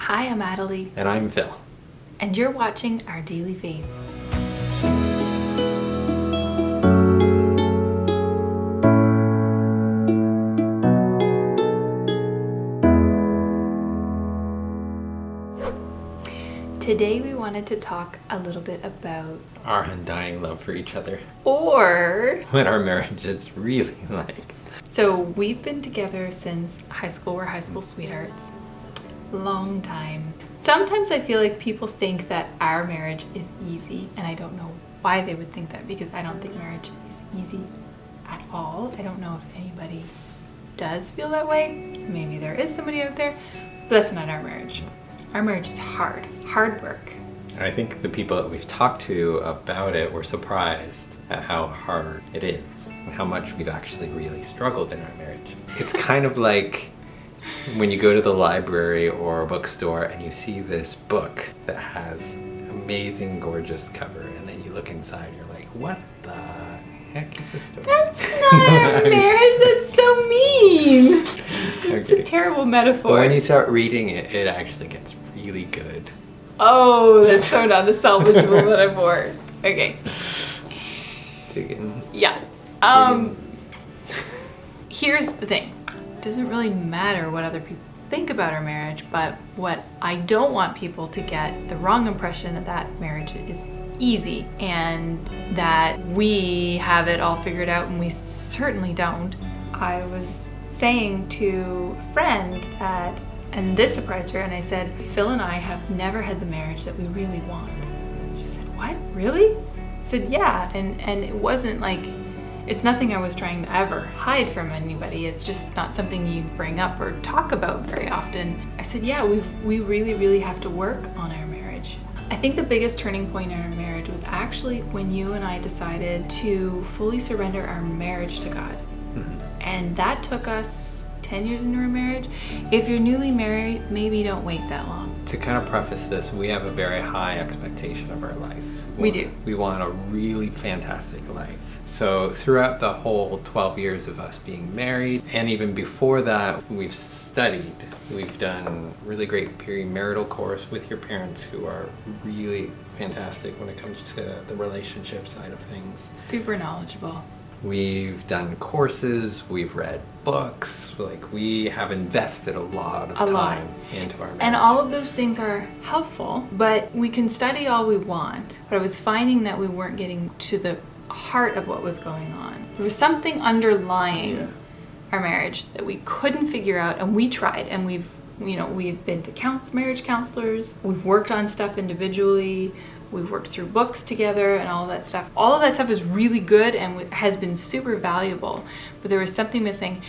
Hi, I'm Adelie. And I'm Phil. And you're watching Our Daily Faith. Today we wanted to talk a little bit about Our undying love for each other. or What our marriage is really like. so we've been together since high school. We're high school sweethearts. Long time. Sometimes I feel like people think that our marriage is easy, and I don't know why they would think that, because I don't think marriage is easy at all. I don't know if anybody does feel that way. Maybe there is somebody out there, but that's not our marriage. Our marriage is hard work. And I think the people that we've talked to about it were surprised at how hard it is and how much we've actually really struggled in our marriage. It's kind of like when you go to the library or a bookstore and you see this book that has amazing, gorgeous cover, and then you look inside, you're like, what the heck is this story? That's not our marriage. That's so mean. It's a terrible metaphor. But when you start reading it, it actually gets really good. Oh, that's so not a salvageable metaphor. Okay. Yeah. Here's the thing. It doesn't really matter what other people think about our marriage, but what I don't want people to get the wrong impression that marriage is easy and that we have it all figured out, and we certainly don't. I was saying to a friend that, and this surprised her, and I said, Phil and I have never had the marriage that we really want. She said, what? Really? I said, yeah, and it wasn't like, it's nothing I was trying to ever hide from anybody. It's just not something you bring up or talk about very often. I said, yeah, we really, really have to work on our marriage. I think the biggest turning point in our marriage was actually when you and I decided to fully surrender our marriage to God. Mm-hmm. And that took us 10 years into our marriage. If you're newly married, maybe don't wait that long. To kind of preface this, we have a very high expectation of our life. We do. We want a really fantastic life. So throughout the whole 12 years of us being married, and even before that, we've studied. We've done a really great premarital course with your parents, who are really fantastic when it comes to the relationship side of things. Super knowledgeable. We've done courses, we've read books, like we have invested a lot of time into our marriage. And all of those things are helpful, but we can study all we want. But I was finding that we weren't getting to the heart of what was going on. There was something underlying our marriage that we couldn't figure out, and we tried, and we've been to marriage counselors, we've worked on stuff individually, we've worked through books together and all of that stuff. All of that stuff is really good and has been super valuable, but there was something missing.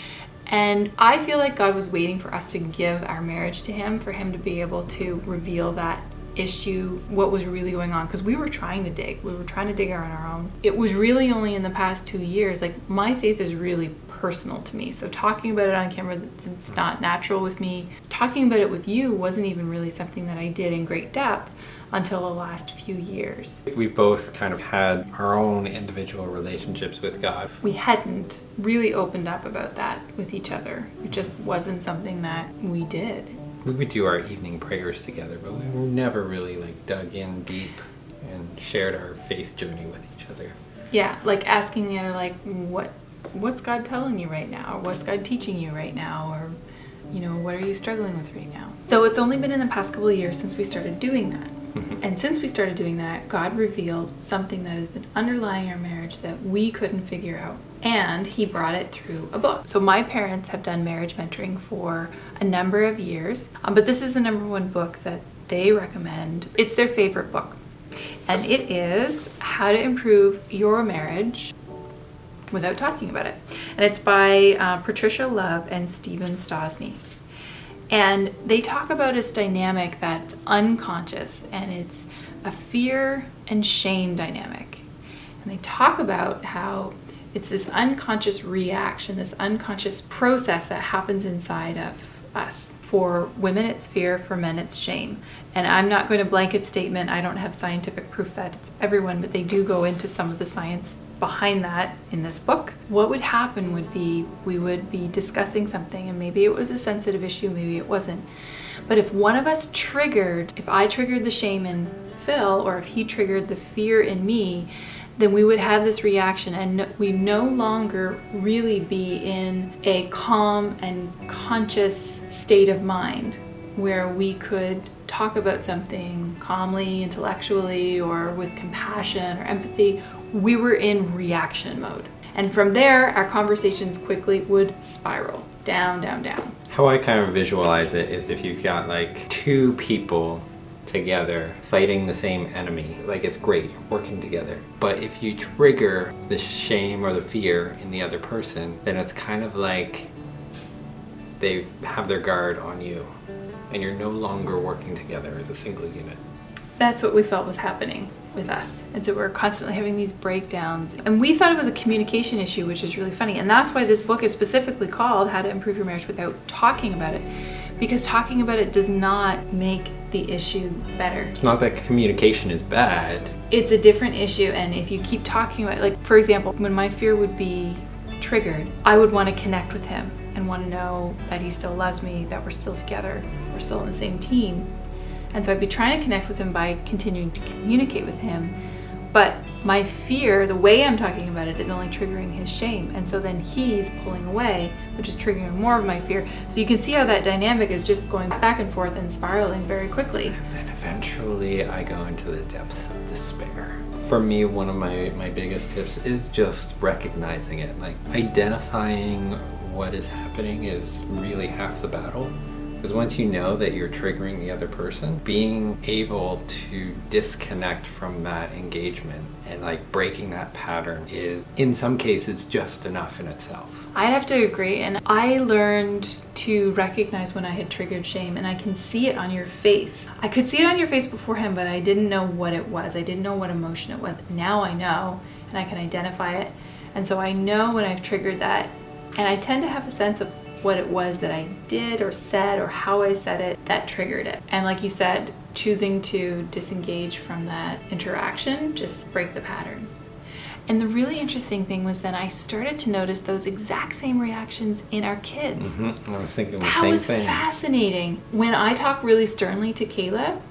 And I feel like God was waiting for us to give our marriage to Him, for Him to be able to reveal that issue, what was really going on, because we were trying to dig on our own. It was really only in the past 2 years, like, my faith is really personal to me, so talking about it on camera, it's not natural with me. Talking about it with you wasn't even really something that I did in great depth until the last few years. We both kind of had our own individual relationships with God. We hadn't really opened up about that with each other. It just wasn't something that we did. We would do our evening prayers together, but we never really dug in deep and shared our faith journey with each other. Yeah, like asking the other, what's God telling you right now? Or what's God teaching you right now? Or, what are you struggling with right now? So it's only been in the past couple of years since we started doing that. Mm-hmm. And since we started doing that, God revealed something that has been underlying our marriage that we couldn't figure out. And He brought it through a book. So my parents have done marriage mentoring for a number of years, but this is the number one book that they recommend. It's their favorite book. And it is How to Improve Your Marriage Without Talking About It. And it's by Patricia Love and Stephen Stosny. And they talk about this dynamic that's unconscious, and it's a fear and shame dynamic. And they talk about how it's this unconscious reaction, this unconscious process that happens inside of us. For women, it's fear. For men, it's shame. And I'm not going to blanket statement. I don't have scientific proof that it's everyone, but they do go into some of the science behind that in this book. What would happen would be we would be discussing something, and maybe it was a sensitive issue, maybe it wasn't. But if one of us if I triggered the shame in Phil, or if he triggered the fear in me, then we would have this reaction, and we no longer really be in a calm and conscious state of mind where we could talk about something calmly, intellectually, or with compassion or empathy. We were in reaction mode. And from there, our conversations quickly would spiral down, down, down. How I kind of visualize it is if you've got like two people together fighting the same enemy, like it's great, you're working together. But if you trigger the shame or the fear in the other person, then it's kind of like they have their guard on you and you're no longer working together as a single unit. That's what we felt was happening with us. And so we're constantly having these breakdowns. And we thought it was a communication issue, which is really funny. And that's why this book is specifically called How to Improve Your Marriage Without Talking About It. Because talking about it does not make the issue better. It's not that communication is bad. It's a different issue, and if you keep talking about it, like for example, when my fear would be triggered, I would want to connect with him and want to know that he still loves me, that we're still together, we're still on the same team. And so I'd be trying to connect with him by continuing to communicate with him. But my fear, the way I'm talking about it, is only triggering his shame. And so then he's pulling away, which is triggering more of my fear. So you can see how that dynamic is just going back and forth and spiraling very quickly. And eventually I go into the depths of despair. For me, one of my biggest tips is just recognizing it. Like identifying what is happening is really half the battle. Because once you know that you're triggering the other person, being able to disconnect from that engagement and like breaking that pattern is, in some cases, just enough in itself. I'd have to agree, and I learned to recognize when I had triggered shame, and I can see it on your face. I could see it on your face beforehand, but I didn't know what it was. I didn't know what emotion it was. Now I know, and I can identify it. And so I know when I've triggered that, and I tend to have a sense of what it was that I did or said or how I said it that triggered it. And like you said, choosing to disengage from that interaction, just break the pattern. And the really interesting thing was then I started to notice those exact same reactions in our kids. Mm-hmm. I was thinking the that same was thing. Fascinating. When I talk really sternly to Caleb,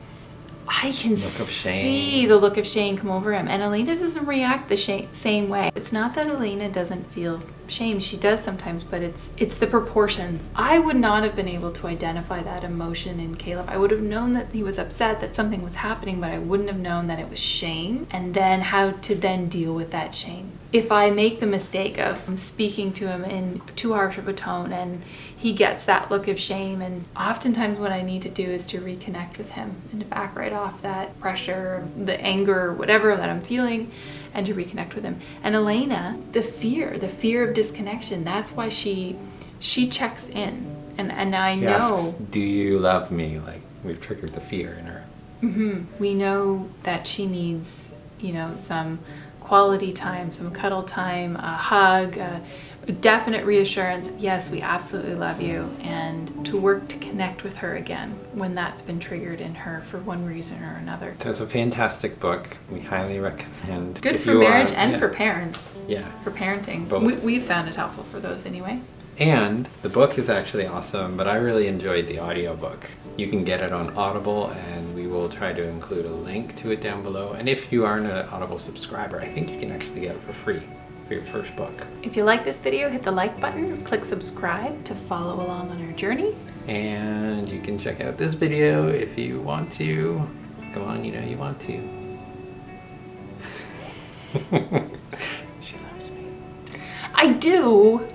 I can Look of shame. see the look of shame come over him. And Elena doesn't react the same way. It's not that Elena doesn't feel shame. She does sometimes, but it's the proportions. I would not have been able to identify that emotion in Caleb. I would have known that he was upset, that something was happening, but I wouldn't have known that it was shame, and then how to then deal with that shame. If I make the mistake of speaking to him in too harsh of a tone and he gets that look of shame, and oftentimes what I need to do is to reconnect with him and to back right off that pressure, the anger, whatever that I'm feeling, and to reconnect with him. And Elena, the fear of disconnection, that's why she checks in. And I She know, asks, do you love me? Like we've triggered the fear in her. we know that she needs, some quality time, some cuddle time, a hug, a definite reassurance. Yes, we absolutely love you, and to work to connect with her again when that's been triggered in her for one reason or another. So it's a fantastic book. We highly recommend. Good If for you marriage are- and yeah. for parents. Yeah. For parenting. Both. We've found it helpful for those anyway. And the book is actually awesome, but I really enjoyed the audiobook. You can get it on Audible, and we will try to include a link to it down below. And if you aren't an Audible subscriber, I think you can actually get it for free for your first book. If you like this video, hit the like button, click subscribe to follow along on our journey. And you can check out this video if you want to. Come on, you know you want to. She loves me. I do.